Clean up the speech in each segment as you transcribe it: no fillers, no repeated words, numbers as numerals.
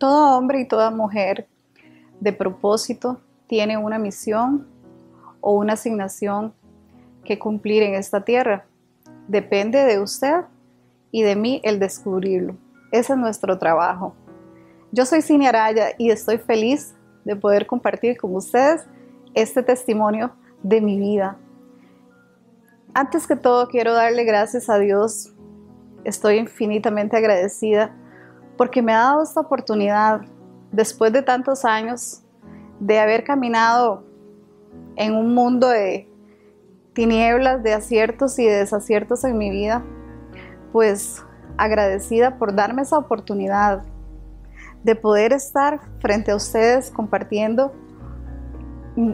Todo hombre y toda mujer de propósito tiene una misión o una asignación que cumplir en esta tierra. Depende de usted y de mí el descubrirlo. Ese es nuestro trabajo. Yo soy Cinia Araya y estoy feliz de poder compartir con ustedes este testimonio de mi vida. Antes que todo, quiero darle gracias a Dios. Estoy infinitamente agradecida porque me ha dado esta oportunidad, después de tantos años, de haber caminado en un mundo de tinieblas, de aciertos y de desaciertos en mi vida, pues agradecida por darme esa oportunidad de poder estar frente a ustedes compartiendo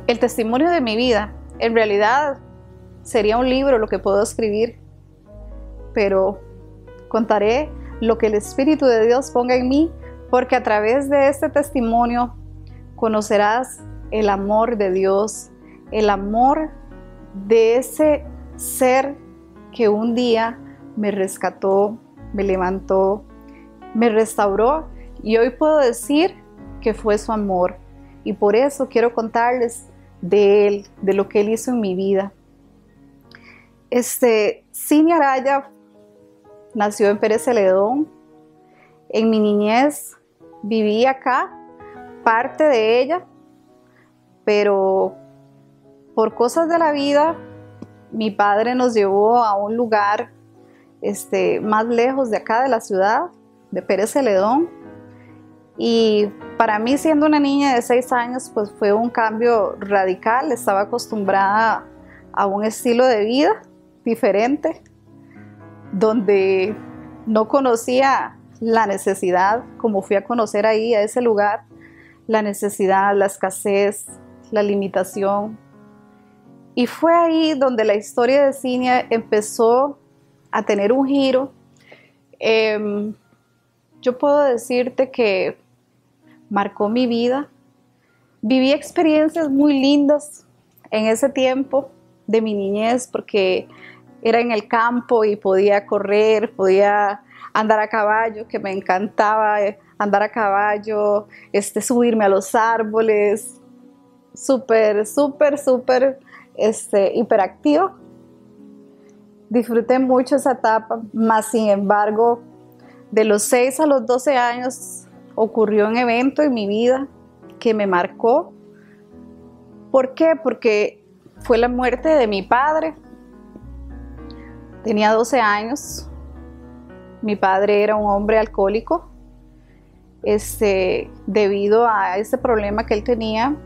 el testimonio de mi vida. En realidad sería un libro lo que puedo escribir, pero contaré lo que el Espíritu de Dios ponga en mí, porque a través de este testimonio conocerás el amor de Dios, el amor de ese ser que un día me rescató, me levantó, me restauró, y hoy puedo decir que fue su amor, y por eso quiero contarles de él, de lo que él hizo en mi vida. Cinia Araya nació en Pérez Celedón. En mi niñez viví acá, parte de ella, pero por cosas de la vida, mi padre nos llevó a un lugar más lejos de acá, de la ciudad, de Pérez Celedón. Y para mí, siendo una niña de 6 años, pues fue un cambio radical. Estaba acostumbrada a un estilo de vida diferente, donde no conocía la necesidad, como fui a conocer ahí, a ese lugar, la necesidad, la escasez, la limitación. Y fue ahí donde la historia de Cinia empezó a tener un giro. Yo puedo decirte que marcó mi vida. Viví experiencias muy lindas en ese tiempo de mi niñez, porque era en el campo y podía correr, podía andar a caballo, que me encantaba andar a caballo, subirme a los árboles, súper hiperactiva. Disfruté mucho esa etapa, mas sin embargo, de los 6 a los 12 años ocurrió un evento en mi vida que me marcó. ¿Por qué? Porque fue la muerte de mi padre. Tenía 12 años. Mi padre era un hombre alcohólico. Debido a ese problema que él tenía,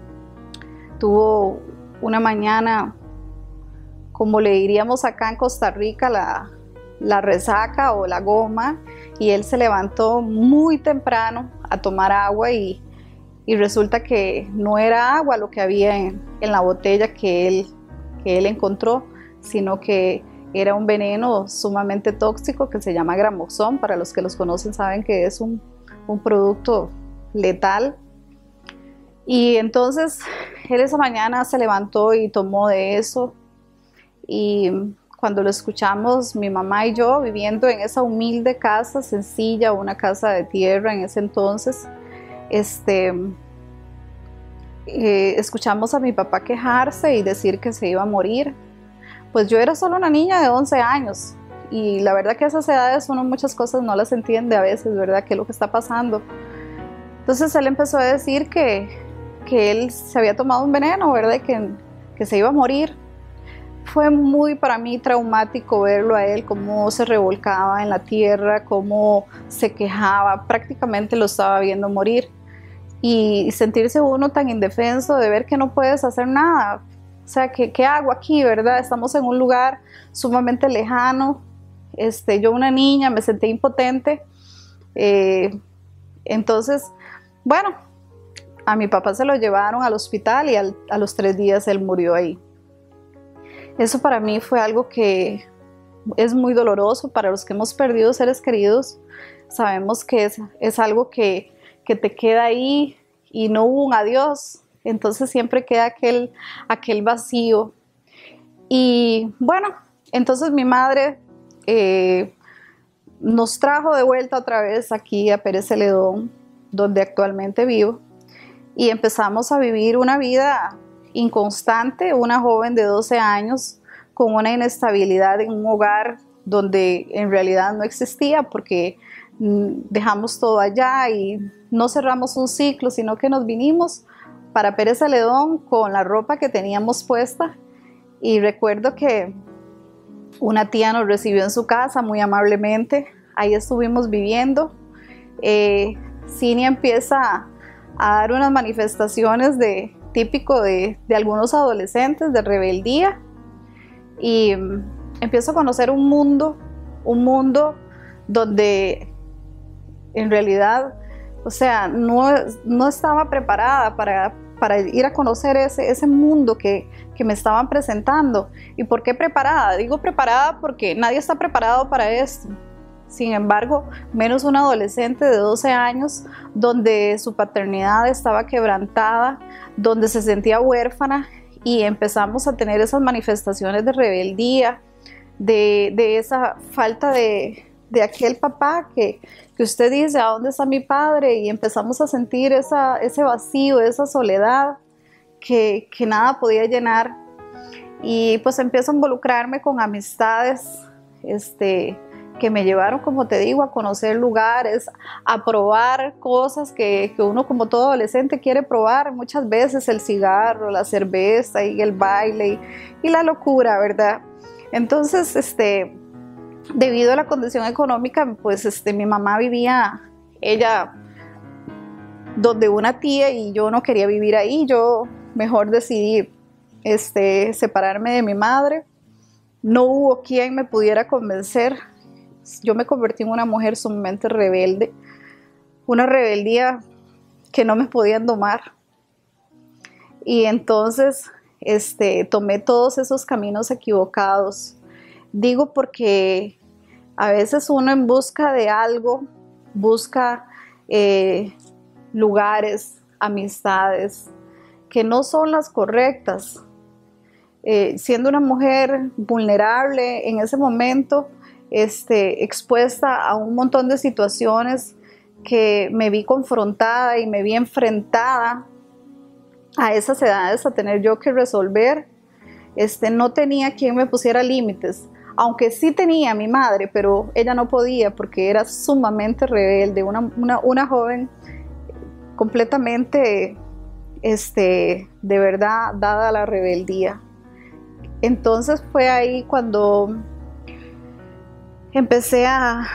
tuvo una mañana, como le diríamos acá en Costa Rica, la resaca o la goma, y él se levantó muy temprano a tomar agua y resulta que no era agua lo que había en la botella que él encontró, sino que era un veneno sumamente tóxico que se llama Gramoxón. Para los que los conocen saben que es un producto letal. Y entonces él esa mañana se levantó y tomó de eso, y cuando lo escuchamos, mi mamá y yo, viviendo en esa humilde casa sencilla, una casa de tierra en ese entonces, escuchamos a mi papá quejarse y decir que se iba a morir. Pues yo era solo una niña de 11 años, y la verdad que a esas edades uno muchas cosas no las entiende a veces, ¿verdad? ¿Qué es lo que está pasando? Entonces él empezó a decir que él se había tomado un veneno, ¿verdad? Y que se iba a morir. Fue muy para mí traumático verlo a él, cómo se revolcaba en la tierra, cómo se quejaba, prácticamente lo estaba viendo morir. Y sentirse uno tan indefenso de ver que no puedes hacer nada. O sea, ¿qué hago aquí, verdad? Estamos en un lugar sumamente lejano. Yo, una niña, me sentí impotente. Entonces, bueno, a mi papá se lo llevaron al hospital y a los 3 días él murió ahí. Eso para mí fue algo que es muy doloroso. Para los que hemos perdido seres queridos, sabemos que es algo que te queda ahí y no hubo un adiós. Entonces siempre queda aquel vacío. Y bueno, entonces mi madre nos trajo de vuelta otra vez aquí a Pérez Celedón. donde actualmente vivo, y empezamos a vivir una vida inconstante, una joven de 12 años con una inestabilidad en un hogar donde en realidad no existía, porque dejamos todo allá y no cerramos un ciclo, sino que nos vinimos para Pérez Celedón con la ropa que teníamos puesta. Y recuerdo que una tía nos recibió en su casa muy amablemente. Ahí estuvimos viviendo. Cinia empieza a dar unas manifestaciones típico de algunos adolescentes, de rebeldía, y empiezo a conocer un mundo donde en realidad, o sea, no estaba preparada para ir a conocer ese mundo que me estaban presentando. ¿Y por qué preparada? Digo preparada porque nadie está preparado para esto. Sin embargo, menos un adolescente de 12 años, donde su paternidad estaba quebrantada, donde se sentía huérfana, y empezamos a tener esas manifestaciones de rebeldía, de esa falta de aquel papá que usted dice, ¿a dónde está mi padre? Y empezamos a sentir ese vacío, esa soledad que nada podía llenar. Y pues empiezo a involucrarme con amistades que me llevaron, como te digo, a conocer lugares, a probar cosas que uno como todo adolescente quiere probar muchas veces: el cigarro, la cerveza y el baile y la locura, ¿verdad? Entonces, debido a la condición económica, pues mi mamá vivía, ella, donde una tía, y yo no quería vivir ahí. Yo mejor decidí separarme de mi madre. No hubo quien me pudiera convencer. Yo me convertí en una mujer sumamente rebelde, una rebeldía que no me podían domar. Y entonces tomé todos esos caminos equivocados. Digo porque a veces uno, en busca de algo, busca lugares, amistades que no son las correctas. Siendo una mujer vulnerable en ese momento, expuesta a un montón de situaciones que me vi confrontada y me vi enfrentada a esas edades, a tener yo que resolver. No tenía quien me pusiera límites, aunque sí tenía a mi madre, pero ella no podía porque era sumamente rebelde, una joven completamente, de verdad, dada a la rebeldía. Entonces fue ahí cuando empecé a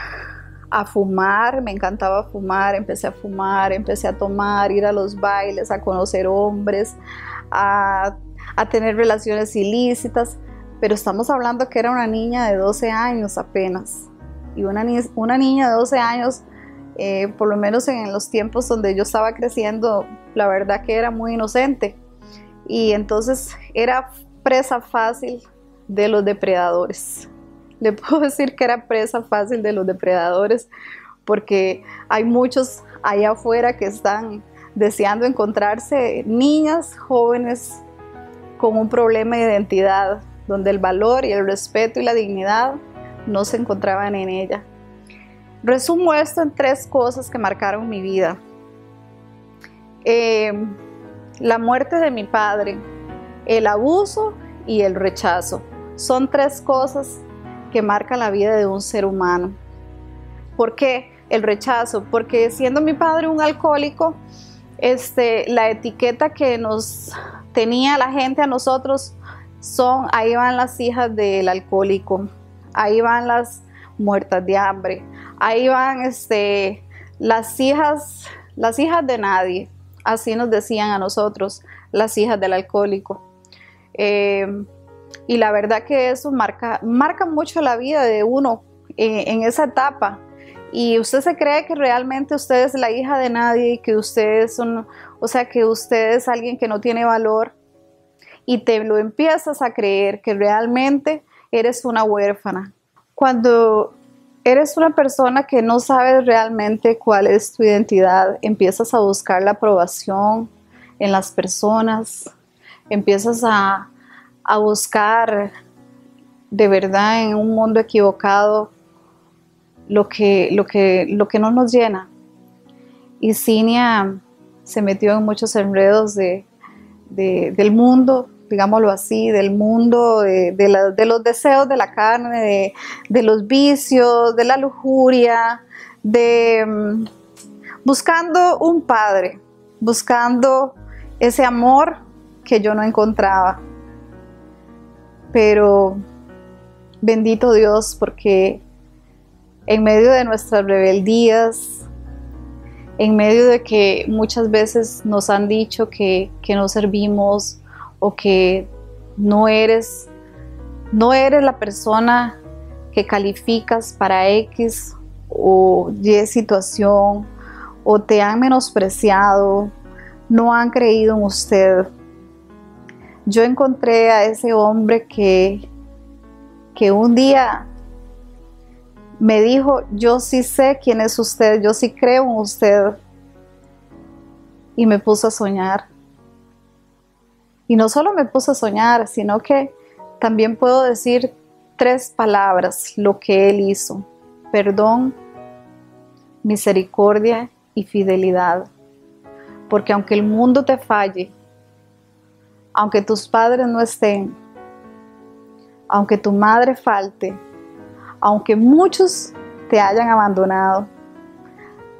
fumar. Me encantaba fumar, empecé a fumar, empecé a tomar, ir a los bailes, a conocer hombres, a tener relaciones ilícitas, pero estamos hablando que era una niña de 12 años apenas, y una niña de 12 años, por lo menos en los tiempos donde yo estaba creciendo, la verdad que era muy inocente, y entonces era presa fácil de los depredadores. Le puedo decir que era presa fácil de los depredadores, porque hay muchos allá afuera que están deseando encontrarse niñas jóvenes con un problema de identidad, donde el valor y el respeto y la dignidad no se encontraban en ella. Resumo esto en 3 cosas que marcaron mi vida. La muerte de mi padre, el abuso y el rechazo. Son 3 cosas que marcan la vida de un ser humano. ¿Por qué el rechazo? Porque siendo mi padre un alcohólico, la etiqueta que nos tenía la gente a nosotros son: ahí van las hijas del alcohólico, ahí van las muertas de hambre, ahí van las hijas de nadie. Así nos decían a nosotros, las hijas del alcohólico. Y la verdad que eso marca mucho la vida de uno en esa etapa. Y usted se cree que realmente usted es la hija de nadie y que usted es alguien que no tiene valor, y te lo empiezas a creer que realmente eres una huérfana. Cuando eres una persona que no sabes realmente cuál es tu identidad, empiezas a buscar la aprobación en las personas, empiezas a buscar de verdad en un mundo equivocado lo que no nos llena. y Cinia se metió en muchos enredos del mundo, digámoslo así, del mundo, de los deseos de la carne, de los vicios, de la lujuria, buscando un padre, buscando ese amor que yo no encontraba. Pero bendito Dios, porque en medio de nuestras rebeldías, en medio de que muchas veces nos han dicho que no servimos o que no eres la persona que calificas para X o Y situación, o te han menospreciado, no han creído en usted. Yo encontré a ese hombre que un día me dijo: yo sí sé quién es usted, yo sí creo en usted. Y me puso a soñar. Y no solo me puso a soñar, sino que también puedo decir 3 palabras, lo que él hizo: perdón, misericordia y fidelidad. Porque aunque el mundo te falle, aunque tus padres no estén, aunque tu madre falte, aunque muchos te hayan abandonado,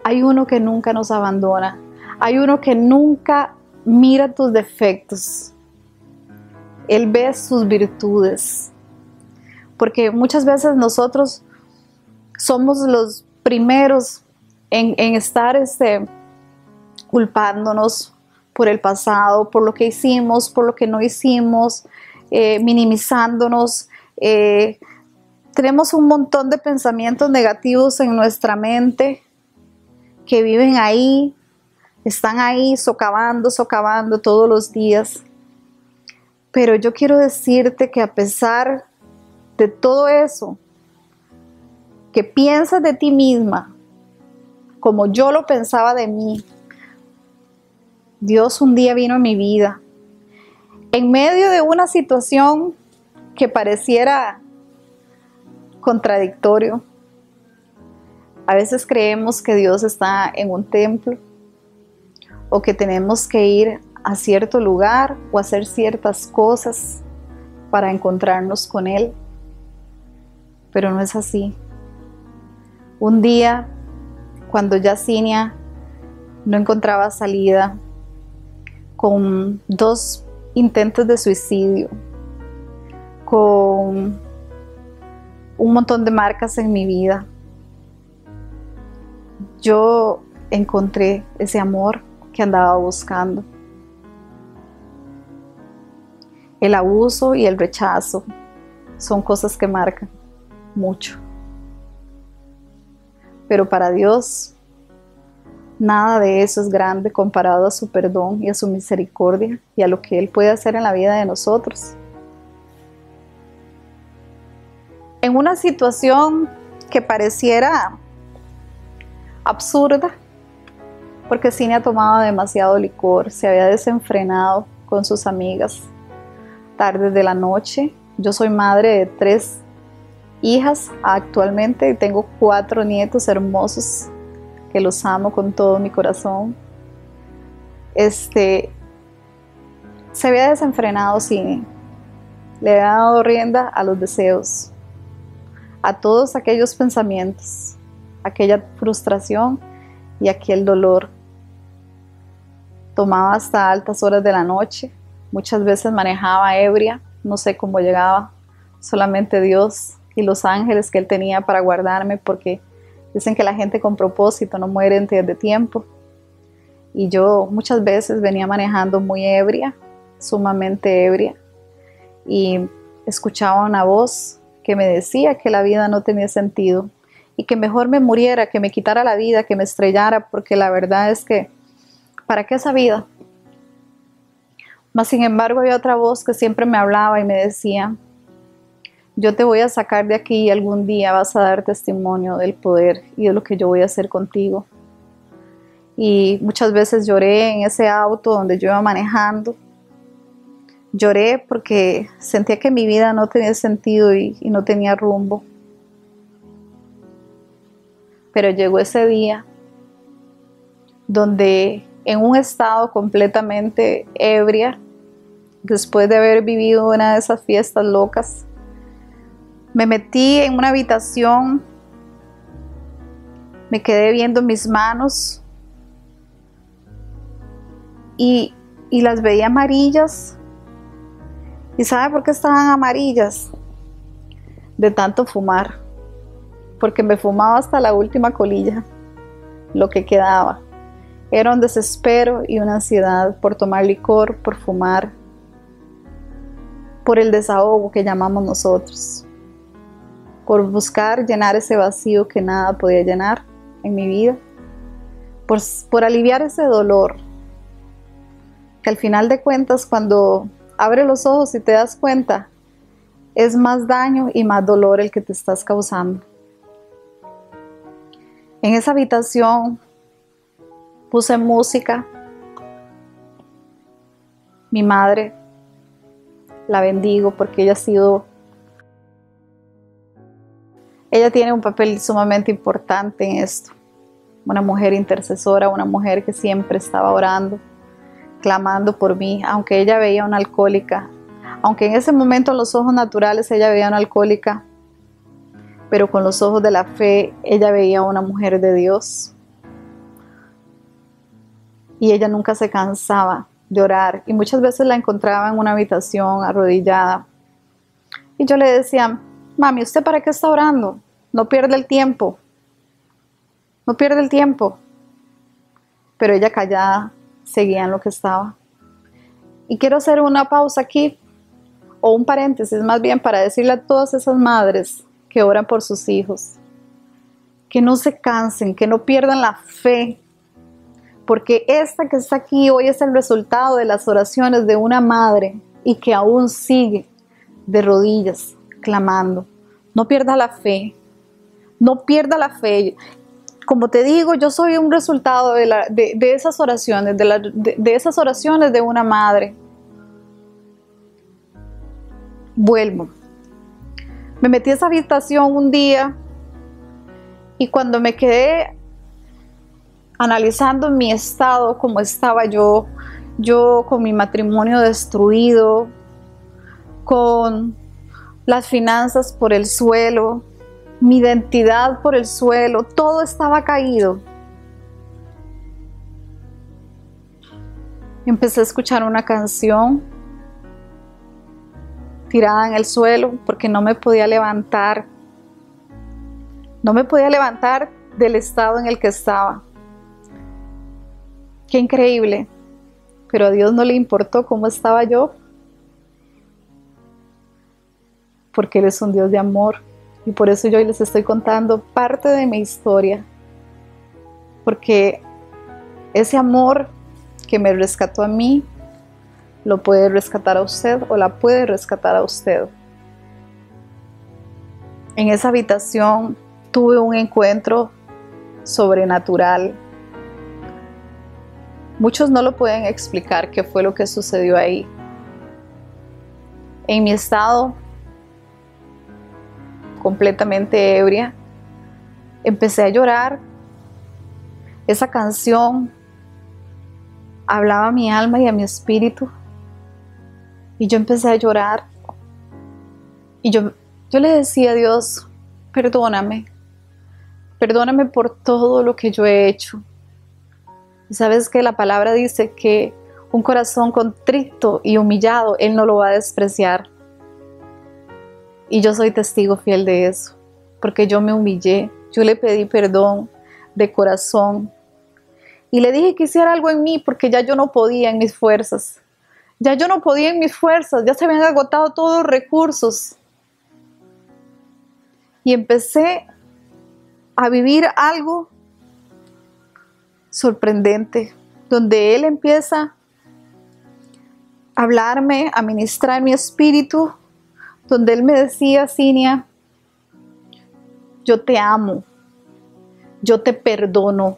hay uno que nunca nos abandona. Hay uno que nunca mira tus defectos. Él ve sus virtudes. Porque muchas veces nosotros somos los primeros en estar culpándonos por el pasado, por lo que hicimos, por lo que no hicimos, minimizándonos. Tenemos un montón de pensamientos negativos en nuestra mente que viven ahí, están ahí socavando todos los días. Pero yo quiero decirte que a pesar de todo eso, que piensas de ti misma como yo lo pensaba de mí, Dios un día vino a mi vida en medio de una situación que pareciera contradictorio. A veces creemos que Dios está en un templo o que tenemos que ir a cierto lugar o hacer ciertas cosas para encontrarnos con Él, pero no es así. Un día, cuando ya Cinia no encontraba salida, con 2 intentos de suicidio, con un montón de marcas en mi vida, yo encontré ese amor que andaba buscando. El abuso y el rechazo son cosas que marcan mucho. Pero para Dios, nada de eso es grande comparado a su perdón y a su misericordia y a lo que Él puede hacer en la vida de nosotros. En una situación que pareciera absurda, porque Cinia tomaba demasiado licor, se había desenfrenado con sus amigas tardes de la noche. Yo soy madre de 3 hijas actualmente y tengo 4 nietos hermosos que los amo con todo mi corazón. Se había desenfrenado Cinia, le había dado rienda a los deseos, a todos aquellos pensamientos, aquella frustración y aquel dolor. Tomaba hasta altas horas de la noche, muchas veces manejaba ebria, no sé cómo llegaba, solamente Dios y los ángeles que Él tenía para guardarme, porque dicen que la gente con propósito no muere antes de tiempo. Y yo muchas veces venía manejando muy ebria, sumamente ebria, y escuchaba una voz que me decía que la vida no tenía sentido y que mejor me muriera, que me quitara la vida, que me estrellara, porque la verdad es que ¿para qué esa vida? Mas sin embargo había otra voz que siempre me hablaba y me decía: yo te voy a sacar de aquí y algún día vas a dar testimonio del poder y de lo que yo voy a hacer contigo. Y muchas veces lloré en ese auto donde yo iba manejando. Lloré porque sentía que mi vida no tenía sentido y no tenía rumbo. Pero llegó ese día donde en un estado completamente ebria, después de haber vivido una de esas fiestas locas, me metí en una habitación, me quedé viendo mis manos y las veía amarillas. ¿Y sabe por qué estaban amarillas? De tanto fumar, porque me fumaba hasta la última colilla, lo que quedaba. Era un desespero y una ansiedad por tomar licor, por fumar, por el desahogo que llamamos nosotros, por buscar llenar ese vacío que nada podía llenar en mi vida, por aliviar ese dolor, que al final de cuentas, cuando abres los ojos y te das cuenta, es más daño y más dolor el que te estás causando. En esa habitación puse música. Mi madre, la bendigo porque ella tiene un papel sumamente importante en esto. Una mujer intercesora, una mujer que siempre estaba orando, clamando por mí, aunque ella veía una alcohólica, aunque en ese momento en los ojos naturales ella veía una alcohólica, pero con los ojos de la fe ella veía una mujer de Dios. Y ella nunca se cansaba de orar, y muchas veces la encontraba en una habitación arrodillada, y yo le decía: mami, ¿usted para qué está orando? No pierde el tiempo, no pierde el tiempo. Pero ella callada seguía en lo que estaba. Y quiero hacer una pausa aquí, o un paréntesis más bien, para decirle a todas esas madres que oran por sus hijos, que no se cansen, que no pierdan la fe, porque esta que está aquí hoy es el resultado de las oraciones de una madre y que aún sigue de rodillas clamando. No pierda la fe, no pierda la fe. Como te digo, yo soy un resultado de esas oraciones, de esas oraciones de una madre. Vuelvo. Me metí a esa habitación un día y cuando me quedé analizando mi estado, cómo estaba yo con mi matrimonio destruido, con las finanzas por el suelo, mi identidad por el suelo, todo estaba caído. Empecé a escuchar una canción tirada en el suelo porque no me podía levantar. No me podía levantar del estado en el que estaba. Qué increíble, pero a Dios no le importó cómo estaba yo, porque Él es un Dios de amor, y por eso yo hoy les estoy contando parte de mi historia, porque ese amor que me rescató a mí, lo puede rescatar a usted o la puede rescatar a usted. En esa habitación tuve un encuentro sobrenatural. Muchos no lo pueden explicar qué fue lo que sucedió ahí. En mi estado completamente ebria, empecé a llorar. Esa canción hablaba a mi alma y a mi espíritu, y yo empecé a llorar. Y yo le decía a Dios: perdóname por todo lo que yo he hecho. Y sabes que la palabra dice que un corazón contrito y humillado Él no lo va a despreciar. Y yo soy testigo fiel de eso, porque yo me humillé, yo le pedí perdón de corazón. Y le dije que hiciera algo en mí, porque ya yo no podía en mis fuerzas. Ya se habían agotado todos los recursos. Y empecé a vivir algo sorprendente, donde Él empieza a hablarme, a ministrar mi espíritu, donde Él me decía: Cinia, yo te amo, yo te perdono,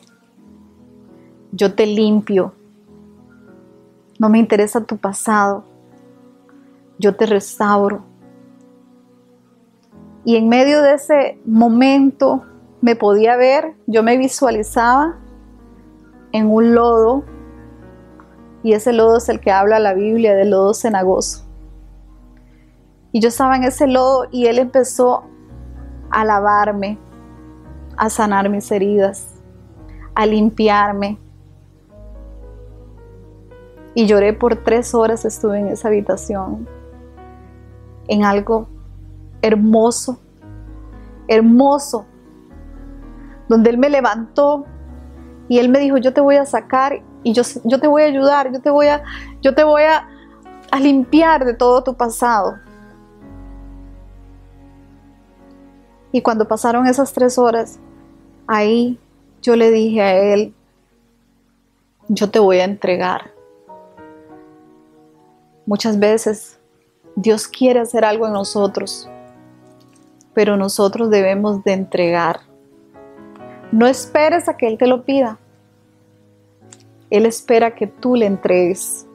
yo te limpio, no me interesa tu pasado, yo te restauro. Y en medio de ese momento me podía ver, yo me visualizaba en un lodo, y ese lodo es el que habla la Biblia, del lodo cenagoso. Y yo estaba en ese lodo y Él empezó a lavarme, a sanar mis heridas, a limpiarme. Y lloré por 3 horas, estuve en esa habitación, en algo hermoso, hermoso, donde Él me levantó y Él me dijo, yo te voy a sacar y yo te voy a ayudar, yo te voy a limpiar de todo tu pasado. Y cuando pasaron esas 3 horas, ahí yo le dije a Él, yo te voy a entregar. Muchas veces Dios quiere hacer algo en nosotros, pero nosotros debemos de entregar. No esperes a que Él te lo pida. Él espera que tú le entregues.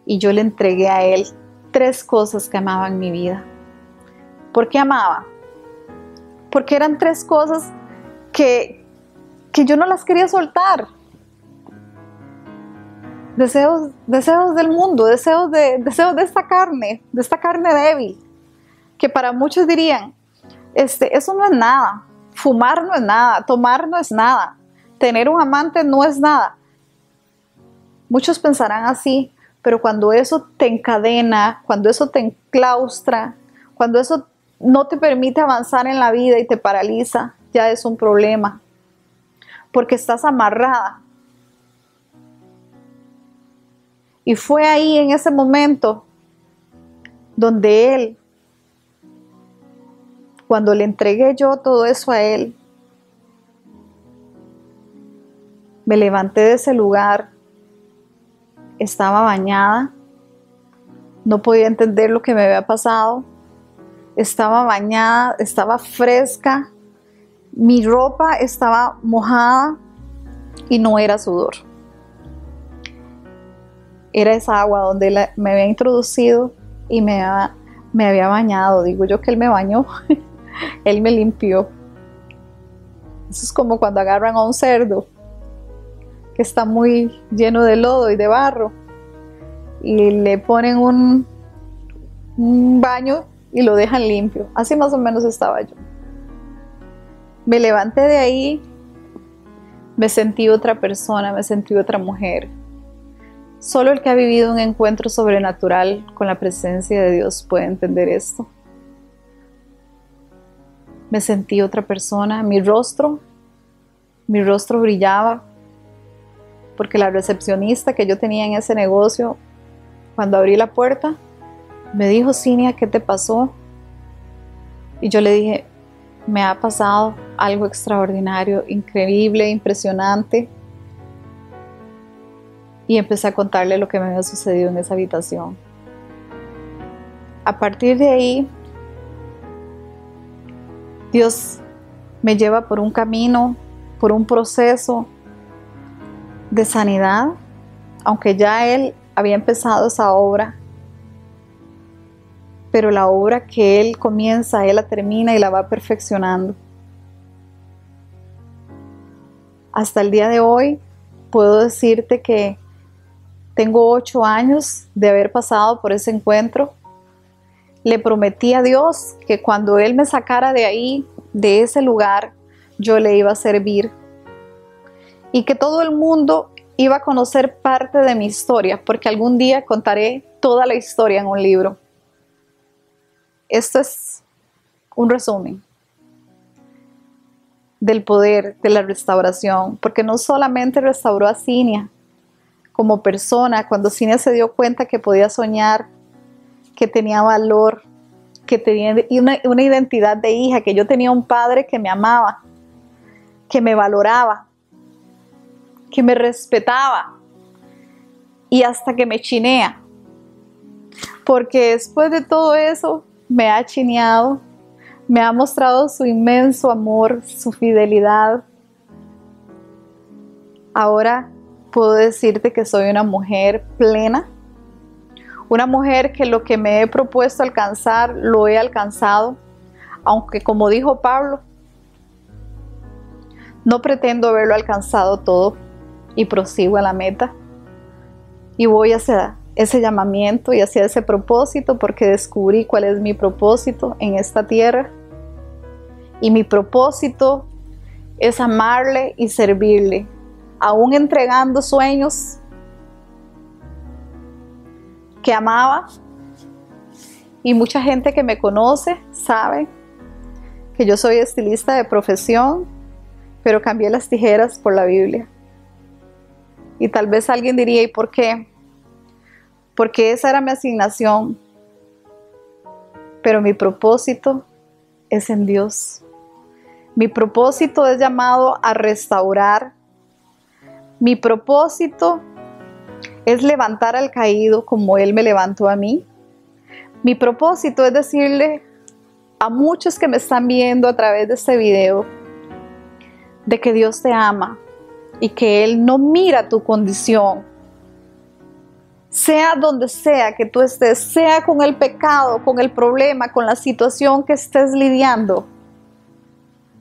Y yo le entregué a Él 3 cosas que amaba en mi vida. ¿Por qué amaba? Porque eran 3 cosas que yo no las quería soltar. Deseos del mundo, deseos de esta carne débil, que para muchos dirían, eso no es nada, fumar no es nada, tomar no es nada, tener un amante no es nada. Muchos pensarán así, pero cuando eso te encadena, cuando eso te enclaustra, cuando eso no te permite avanzar en la vida y te paraliza, ya es un problema, porque estás amarrada. Y fue ahí en ese momento donde Él, cuando le entregué yo todo eso a Él, me levanté de ese lugar, estaba bañada, no podía entender lo que me había pasado, estaba bañada, estaba fresca, mi ropa estaba mojada y no era sudor. Era esa agua donde Él me había introducido y me había bañado. Digo yo que Él me bañó, Él me limpió. Eso es como cuando agarran a un cerdo que está muy lleno de lodo y de barro y le ponen un baño y lo dejan limpio. Así más o menos estaba yo. Me levanté de ahí, me sentí otra persona, me sentí otra mujer. Solo el que ha vivido un encuentro sobrenatural con la presencia de Dios puede entender esto. Me sentí otra persona, mi rostro brillaba, porque la recepcionista que yo tenía en ese negocio, cuando abrí la puerta, me dijo, Cinia, ¿qué te pasó? Y yo le dije, me ha pasado algo extraordinario, increíble, impresionante. Y empecé a contarle lo que me había sucedido en esa habitación. A partir de ahí, Dios me lleva por un camino, por un proceso de sanidad, aunque ya Él había empezado esa obra, pero la obra que Él comienza, Él la termina y la va perfeccionando. Hasta el día de hoy puedo decirte que tengo 8 años de haber pasado por ese encuentro. Le prometí a Dios que cuando Él me sacara de ahí, de ese lugar, yo le iba a servir. Y que todo el mundo iba a conocer parte de mi historia, porque algún día contaré toda la historia en un libro. Esto es un resumen del poder de la restauración, porque no solamente restauró a Cinia como persona, cuando Cinia se dio cuenta que podía soñar, que tenía valor, que tenía una identidad de hija, que yo tenía un padre que me amaba, que me valoraba, que me respetaba, y hasta que me chinea, porque después de todo eso me ha chineado, me ha mostrado su inmenso amor, su fidelidad. Ahora puedo decirte que soy una mujer plena, una mujer que lo que me he propuesto alcanzar, lo he alcanzado, aunque como dijo Pablo, no pretendo haberlo alcanzado todo, y prosigo a la meta. Y voy hacia ese llamamiento y hacia ese propósito porque descubrí cuál es mi propósito en esta tierra. Y mi propósito es amarle y servirle, aún entregando sueños que amaba. Y mucha gente que me conoce sabe que yo soy estilista de profesión, pero cambié las tijeras por la Biblia. Y tal vez alguien diría, ¿y por qué? Porque esa era mi asignación, pero mi propósito es en Dios. Mi propósito es llamado a restaurar. Mi propósito es levantar al caído como Él me levantó a mí. Mi propósito es decirle a muchos que me están viendo a través de este video de que Dios te ama y que Él no mira tu condición. Sea donde sea que tú estés, sea con el pecado, con el problema, con la situación que estés lidiando,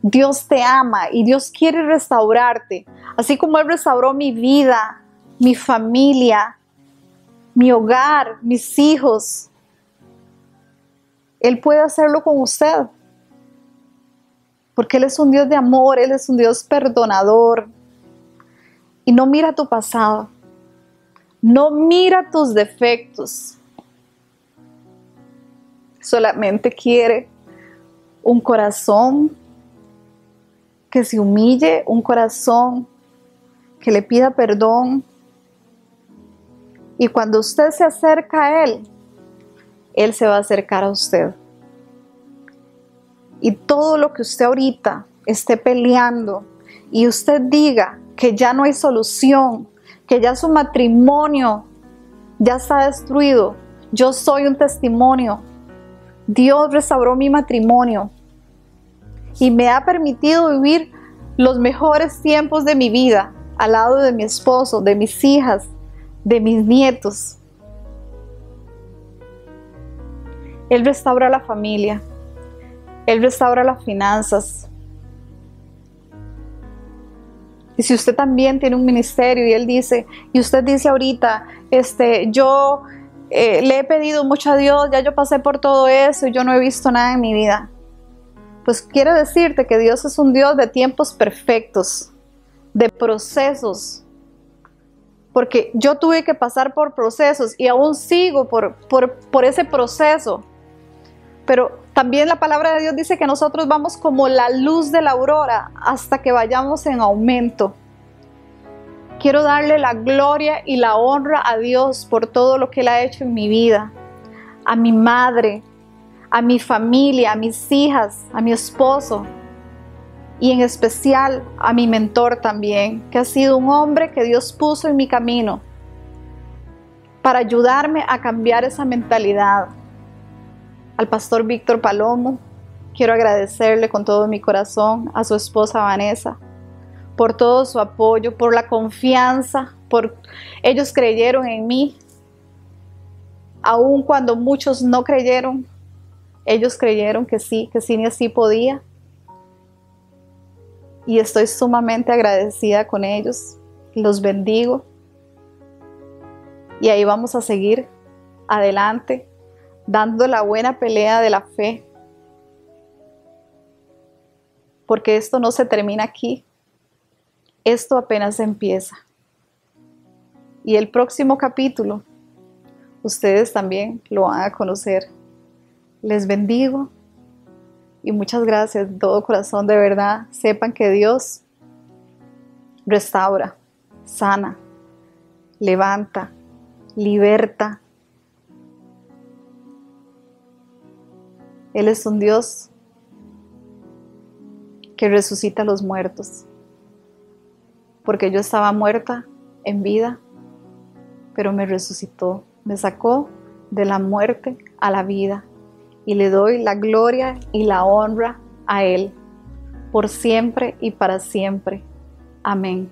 Dios te ama y Dios quiere restaurarte. Así como Él restauró mi vida, mi familia, mi hogar, mis hijos, Él puede hacerlo con usted. Porque Él es un Dios de amor, Él es un Dios perdonador. Y no mira tu pasado. No mira tus defectos. Solamente quiere un corazón que se humille, un corazón que le pida perdón. Y cuando usted se acerca a Él, Él se va a acercar a usted. Y todo lo que usted ahorita esté peleando y usted diga que ya no hay solución, que ya su matrimonio ya está destruido, yo soy un testimonio. Dios restauró mi matrimonio y me ha permitido vivir los mejores tiempos de mi vida al lado de mi esposo, de mis hijas, de mis nietos. Él restaura la familia, Él restaura las finanzas. Y si usted también tiene un ministerio y Él dice, y usted dice ahorita, yo le he pedido mucho a Dios, ya yo pasé por todo eso y yo no he visto nada en mi vida. Pues quiero decirte que Dios es un Dios de tiempos perfectos, de procesos. Porque yo tuve que pasar por procesos y aún sigo por ese proceso. Pero también la palabra de Dios dice que nosotros vamos como la luz de la aurora hasta que vayamos en aumento. Quiero darle la gloria y la honra a Dios por todo lo que Él ha hecho en mi vida, a mi madre, a mi familia, a mis hijas, a mi esposo y en especial a mi mentor también, que ha sido un hombre que Dios puso en mi camino para ayudarme a cambiar esa mentalidad. Al pastor Víctor Palomo, quiero agradecerle con todo mi corazón, a su esposa Vanessa, por todo su apoyo, por la confianza, ellos creyeron en mí, aun cuando muchos no creyeron, ellos creyeron que sí podía. Y estoy sumamente agradecida con ellos, los bendigo. Y ahí vamos a seguir adelante, dando la buena pelea de la fe, porque esto no se termina aquí, esto apenas empieza. Y el próximo capítulo, ustedes también lo van a conocer. Les bendigo y muchas gracias de todo corazón, de verdad. Sepan que Dios restaura, sana, levanta, liberta. Él es un Dios que resucita a los muertos. Porque yo estaba muerta en vida, pero me resucitó, me sacó de la muerte a la vida. Y le doy la gloria y la honra a Él, por siempre y para siempre. Amén.